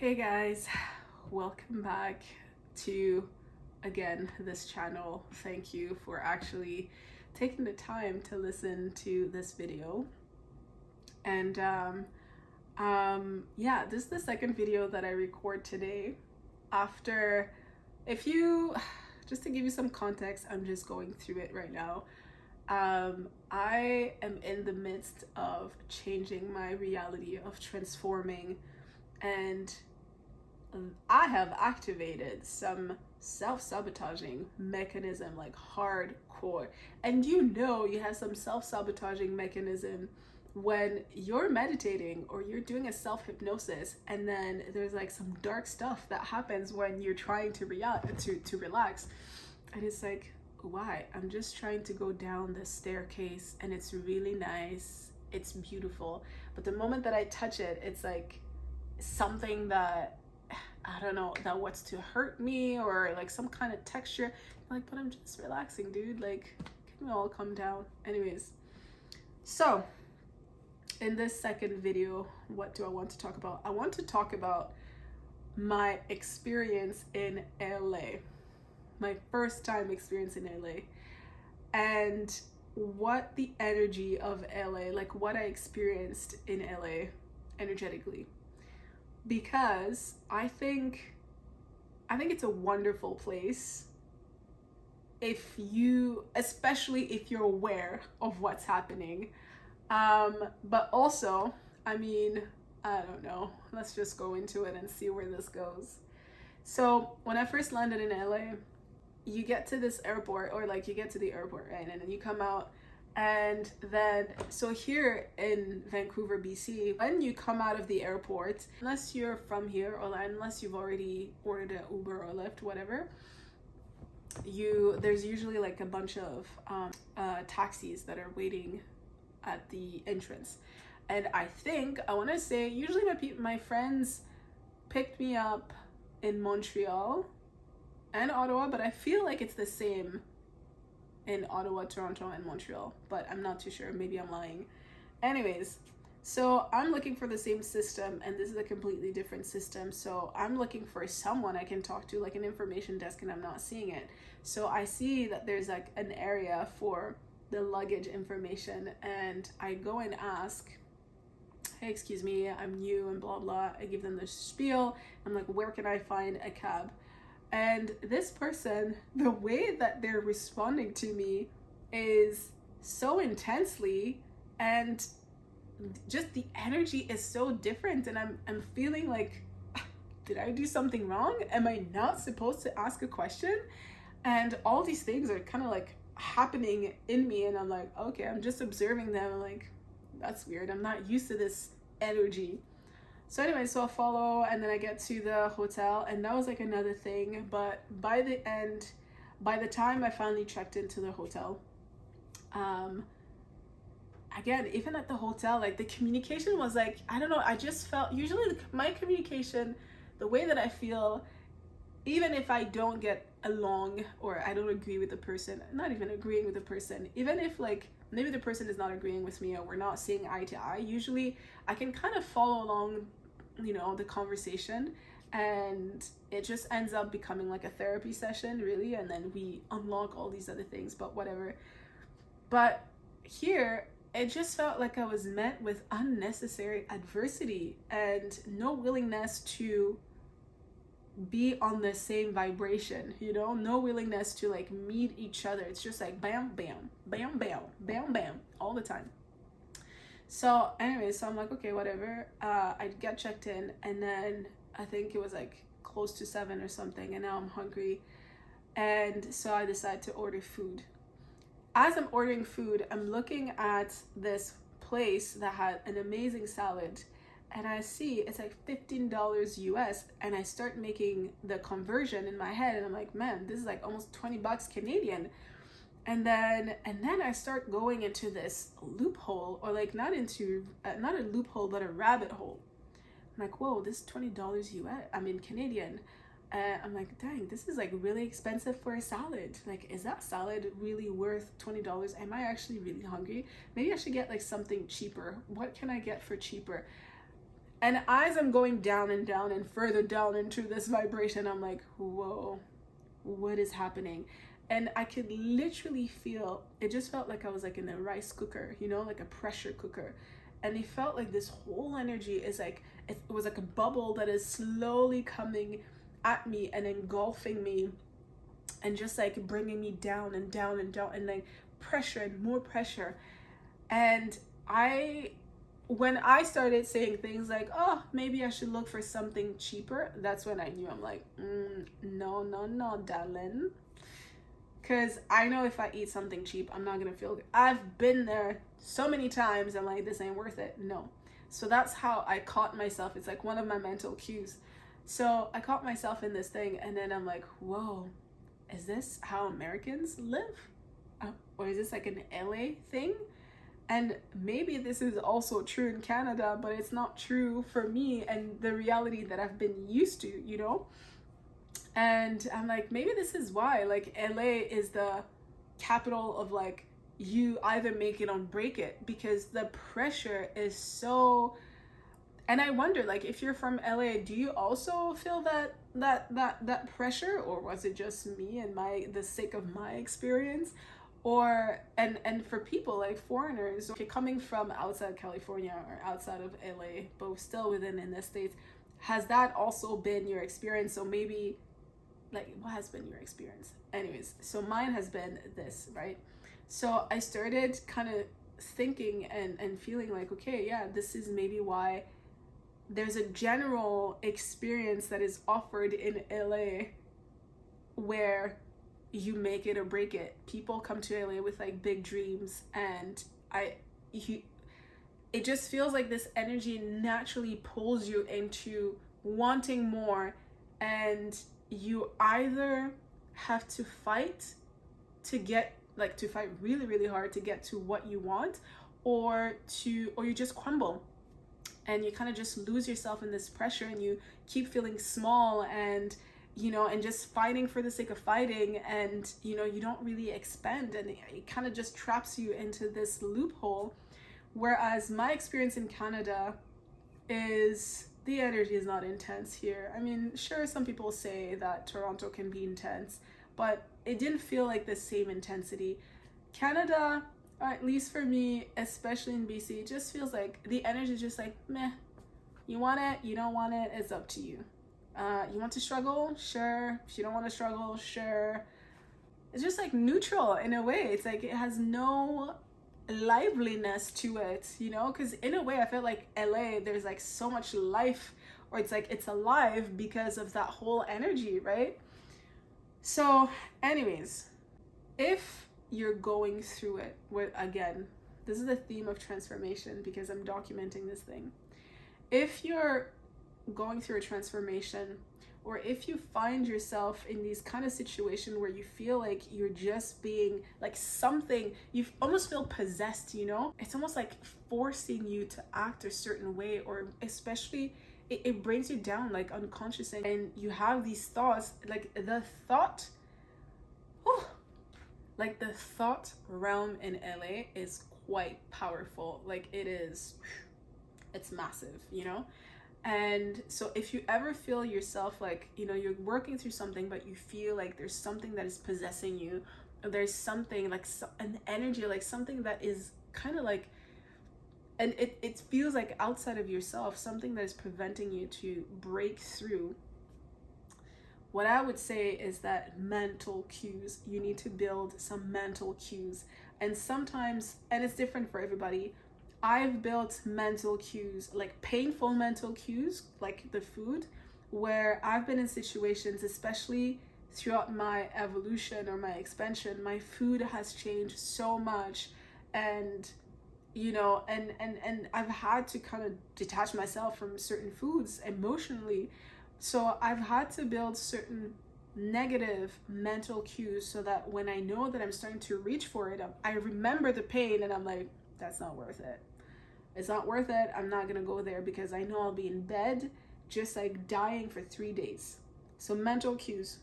Hey guys, welcome back to again this channel. Thank you for actually taking the time to listen to this video. And yeah, this is the second video that I record today after, if you just to give you some context, I'm just going through it right now. I am in the midst of changing my reality, of transforming, and I have activated some self-sabotaging mechanism, like hardcore. And you have some self-sabotaging mechanism when you're meditating or you're doing a self-hypnosis, and then there's like some dark stuff that happens when you're trying to relax. And it's like, why? I'm just trying to go down the staircase and it's really nice, it's beautiful, but the moment that I touch it, it's like something that I don't know, that wants to hurt me, or like some kind of texture. Like, but I'm just relaxing, dude. Like, can we all calm down? Anyways, so in this second video, what do I want to talk about? I want to talk about my experience in LA, my first time experience in LA, and what the energy of LA, like what I experienced in LA energetically. Because I think it's a wonderful place especially if you're aware of what's happening. But also, I mean, I don't know, let's just go into it and see where this goes. So when I first landed in LA, you get to this airport, or like you get to the airport, right? And then you come out. And then, so here in Vancouver, BC, when you come out of the airport, unless you're from here or unless you've already ordered an Uber or Lyft, whatever, there's usually like a bunch of taxis that are waiting at the entrance. And I want to say, usually my friends picked me up in Montreal and Ottawa, but I feel like it's the same in Ottawa, Toronto, and Montreal, but I'm not too sure. Maybe I'm lying. Anyways, so I'm looking for the same system, and this is a completely different system. So I'm looking for someone I can talk to, like an information desk, and I'm not seeing it. So I see that there's like an area for the luggage information, and I go and ask, hey, excuse me, I'm new and blah blah. I give them the spiel. I'm like, where can I find a cab? And this person, the way that they're responding to me is so intensely, and just the energy is so different. And I'm feeling like, did I do something wrong? Am I not supposed to ask a question? And all these things are kind of like happening in me, and I'm like, okay, I'm just observing them. I'm like, that's weird. I'm not used to this energy. So anyway, so I follow, and then I get to the hotel, and that was like another thing. But by the time I finally checked into the hotel, again, even at the hotel, like the communication was like, I don't know, I just felt, usually my communication, the way that I feel, even if I don't get along or I don't agree with the person, not even agreeing with the person, even if like maybe the person is not agreeing with me or we're not seeing eye to eye, usually I can kind of follow along, the conversation, and it just ends up becoming like a therapy session, really, and then we unlock all these other things, but whatever. But here, it just felt like I was met with unnecessary adversity and no willingness to be on the same vibration, no willingness to like meet each other. It's just like bam bam bam bam bam bam all the time. So anyway, so I'm like, okay, whatever. I get checked in, and then I think it was like close to 7 or something, and now I'm hungry, and so I decide to order food. As I'm ordering food, I'm looking at this place that had an amazing salad, and I see it's like $15 US, and I start making the conversion in my head, and I'm like, man, this is like almost 20 bucks Canadian. And then I start going into this loophole, or like not a loophole, but a rabbit hole. I'm like, whoa, this is $20 US, I mean Canadian. I'm like, dang, this is like really expensive for a salad. Like, is that salad really worth $20? Am I actually really hungry? Maybe I should get like something cheaper. What can I get for cheaper? And as I'm going down and down and further down into this vibration, I'm like, whoa, what is happening? And I could literally feel, it just felt like I was like in a rice cooker, you know, like a pressure cooker. And it felt like this whole energy is like, it was like a bubble that is slowly coming at me and engulfing me and just like bringing me down and down and down and like pressure and more pressure. And when I started saying things like, oh, maybe I should look for something cheaper, that's when I knew. I'm like, no, darling. Because I know if I eat something cheap, I'm not going to feel good. I've been there so many times. I'm like, this ain't worth it. No. So that's how I caught myself. It's like one of my mental cues. So I caught myself in this thing. And then I'm like, whoa, is this how Americans live? Or is this like an LA thing? And maybe this is also true in Canada, but it's not true for me and the reality that I've been used to, you know? And I'm like, maybe this is why, like, LA is the capital of like, you either make it or break it, because the pressure is so. And I wonder, like, if you're from LA, do you also feel that pressure, or was it just me and the sake of my experience? Or and for people like foreigners, okay, coming from outside California or outside of LA, but still within in the States, has that also been your experience? So maybe, like, what has been your experience? Anyways, so mine has been this, right? So I started kind of thinking and feeling like, okay, yeah, this is maybe why there's a general experience that is offered in LA where you make it or break it. People come to LA with like big dreams, and it just feels like this energy naturally pulls you into wanting more, and you either have to fight to fight really, really hard to get to what you want, or you just crumble and you kind of just lose yourself in this pressure, and you keep feeling small and and just fighting for the sake of fighting, and you don't really expand, and it kind of just traps you into this loophole. Whereas my experience in Canada is the energy is not intense here. I mean, sure, some people say that Toronto can be intense, but it didn't feel like the same intensity. Canada, at least for me, especially in BC, it just feels like the energy is just like, meh. You want it, you don't want it, it's up to you. You want to struggle? Sure. If you don't want to struggle, sure. It's just like neutral in a way. It's like it has no liveliness to it, because in a way I feel like LA, there's like so much life, or it's like it's alive because of that whole energy, right? So anyways, if you're going through it, again, this is the theme of transformation because I'm documenting this thing. If you're going through a transformation, or if you find yourself in these kind of situations where you feel like you're just being like something, you almost feel possessed, it's almost like forcing you to act a certain way, or especially it brings you down like unconscious, and you have these thoughts, like the thought realm in LA is quite powerful. Like it's massive, And so if you ever feel yourself like, you're working through something, but you feel like there's something that is possessing you, or there's something like an energy, like something that is kind of like, and it feels like outside of yourself, something that is preventing you to break through. What I would say is that mental cues, you need to build some mental cues. And sometimes, and it's different for everybody, I've built mental cues, like painful mental cues, like the food, where I've been in situations, especially throughout my evolution or my expansion, my food has changed so much, and and I've had to kind of detach myself from certain foods emotionally. So I've had to build certain negative mental cues so that when I know that I'm starting to reach for it, I remember the pain, and I'm like, that's not worth it. It's not worth it. I'm not gonna go there because I know I'll be in bed just like dying for 3 days. So mental cues.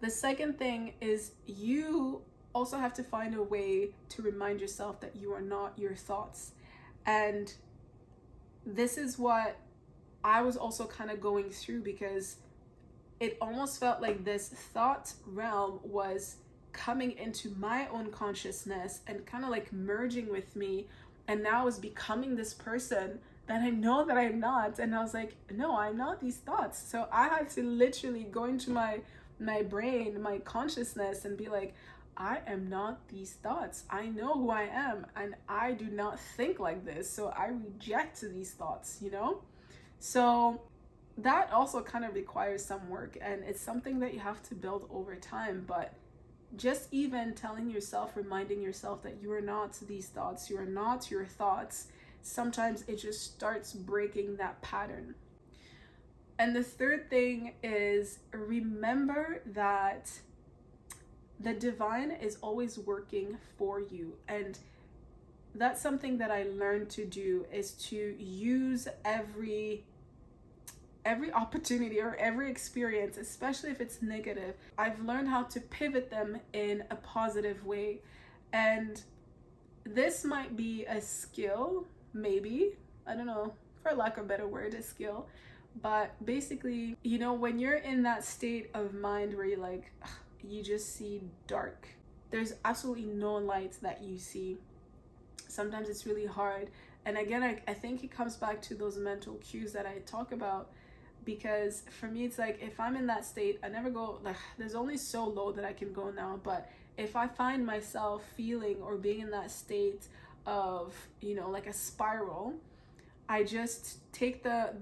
The second thing is you also have to find a way to remind yourself that you are not your thoughts. And this is what I was also kind of going through, because it almost felt like this thought realm was coming into my own consciousness and kind of like merging with me, and now I was becoming this person that I know that I'm not. And I was like, no, I'm not these thoughts. So I had to literally go into my brain, my consciousness, and be like, I am not these thoughts. I know who I am, and I do not think like this. So I reject these thoughts, you know? So that also kind of requires some work, and it's something that you have to build over time. But just even telling yourself, reminding yourself that you are not these thoughts, you are not your thoughts, sometimes it just starts breaking that pattern. And the third thing is, remember that the divine is always working for you. And that's something that I learned to do, is to use every opportunity or every experience, especially if it's negative. I've learned how to pivot them in a positive way. And this might be a skill, maybe, I don't know, for lack of a better word, a skill. But basically, you know, when you're in that state of mind where you're like, you just see dark, there's absolutely no light that you see. Sometimes it's really hard. And again, I think it comes back to those mental cues that I talk about, because for me, it's like, if I'm in that state, I never go, like, there's only so low that I can go now. But if I find myself feeling or being in that state of, you know, like a spiral, I just take the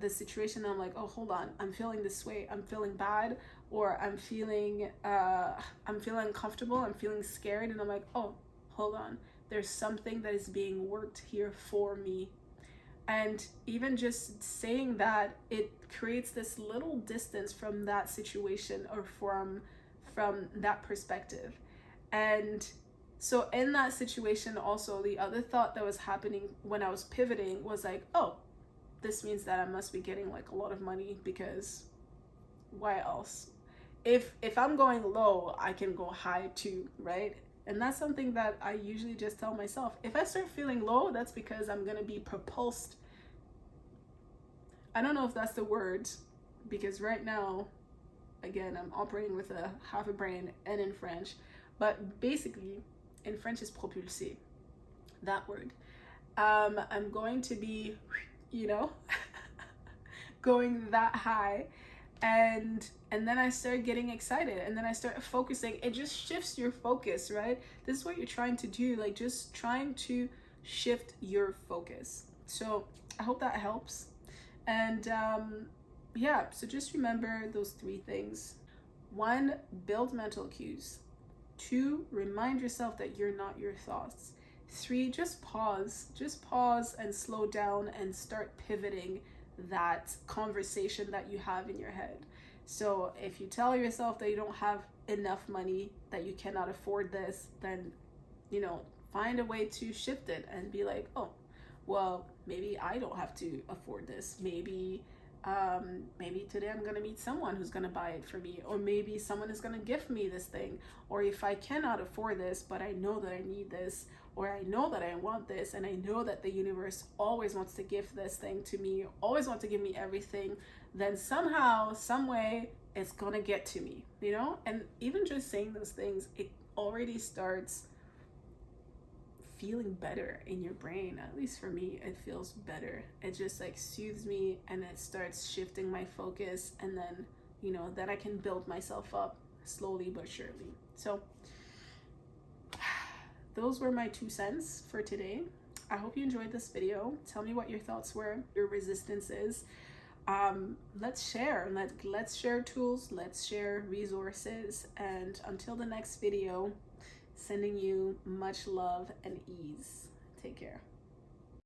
situation, and I'm like, oh, hold on, I'm feeling this way, I'm feeling bad, or I'm feeling uncomfortable, I'm feeling scared, and I'm like, oh, hold on, there's something that is being worked here for me. And even just saying that, it creates this little distance from that situation, or from that perspective. And so in that situation also, the other thought that was happening when I was pivoting was like, oh, this means that I must be getting like a lot of money, because why else? If I'm going low, I can go high too, right? And that's something that I usually just tell myself. If I start feeling low, that's because I'm gonna be propulsed. I don't know if that's the word, because right now, again, I'm operating with a half a brain and in French, but basically, in French is propulsé, that word. I'm going to be, you know, going that high, and then I start getting excited, and then I start focusing. It just shifts your focus, right? This is what you're trying to do, like just trying to shift your focus. So I hope that helps. And yeah, so just remember those 3 things. 1, build mental cues. 2, remind yourself that you're not your thoughts. 3, just pause and slow down and start pivoting that conversation that you have in your head. So if you tell yourself that you don't have enough money, that you cannot afford this, then, you know, find a way to shift it and be like, oh, well, maybe I don't have to afford this. Maybe today I'm gonna meet someone who's gonna buy it for me, or maybe someone is gonna gift me this thing. Or if I cannot afford this, but I know that I need this, or I know that I want this, and I know that the universe always wants to give this thing to me, always wants to give me everything, then somehow, some way, it's gonna get to me, you know? And even just saying those things, it already starts feeling better in your brain. At least for me, it feels better. It just like soothes me, and it starts shifting my focus, and then, you know, then I can build myself up slowly but surely. So those were my 2 cents for today. I hope you enjoyed this video. Tell me what your thoughts were, your resistances. Let's share. Let's share tools, let's share resources, and until the next video, sending you much love and ease. Take care.